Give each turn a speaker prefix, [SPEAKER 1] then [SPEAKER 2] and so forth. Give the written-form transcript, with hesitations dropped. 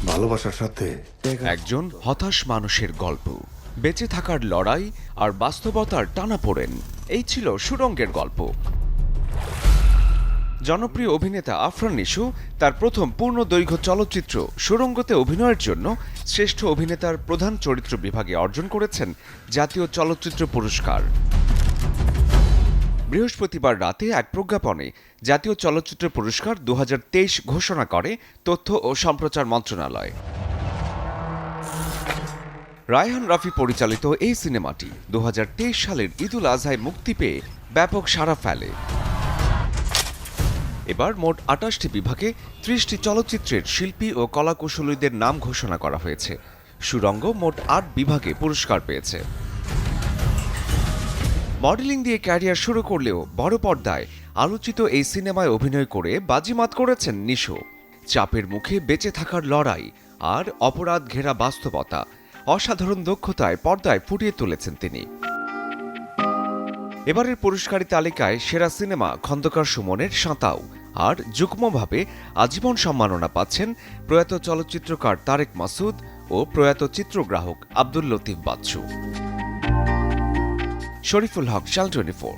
[SPEAKER 1] ভালোবাসার সাথে
[SPEAKER 2] একজন হতাশ মানুষের গল্প, বেঁচে থাকার লড়াই আর বাস্তবতার টানাপোড়েন, এই ছিল সুড়ঙ্গের গল্প। জনপ্রিয় অভিনেতা আফরান নিশু তার প্রথম পূর্ণদৈর্ঘ্য চলচ্চিত্র সুড়ঙ্গতে অভিনয়ের জন্য শ্রেষ্ঠ অভিনেতার প্রধান চরিত্র বিভাগে অর্জন করেছেন জাতীয় চলচ্চিত্র পুরস্কার। বৃহস্পতিবার রাতে এক প্রজ্ঞাপনে জাতীয় চলচ্চিত্র পুরস্কার 2023 ঘোষণা করে তথ্য ও সম্প্রচার মন্ত্রণালয়। রায়হান রাফি পরিচালিত এই সিনেমাটি 2023 সালের ঈদুল আজহায় মুক্তি পেয়ে ব্যাপক সাড়া ফেলে। এবার মোট 28টি বিভাগে 30টি চলচ্চিত্রের শিল্পী ও কলাকুশলীদের নাম ঘোষণা করা হয়েছে। সুড়ঙ্গ মোট 8 বিভাগে পুরস্কার পেয়েছে। মডেলিং দিয়ে ক্যারিয়ার শুরু করলেও বড় পর্দায় আলোচিত এই সিনেমায় অভিনয় করে বাজিমাত করেছেন নিশো। চাপের মুখে বেঁচে থাকার লড়াই আর অপরাধ ঘেরা বাস্তবতা, অসাধারণ দক্ষতায় পর্দায় ফুটিয়ে তুলেছেন তিনি। এবারের পুরস্কারী তালিকায় সেরা সিনেমা খন্দকার সুমনের সাঁতাও, আর যুগ্মভাবে আজীবন সম্মাননা পাচ্ছেন প্রয়াত চলচ্চিত্রকার তারেক মাসুদ ও প্রয়াত চিত্রগ্রাহক আব্দুল লতিফ বাচ্চু। শরীফুল হক, চ্যানেল 24।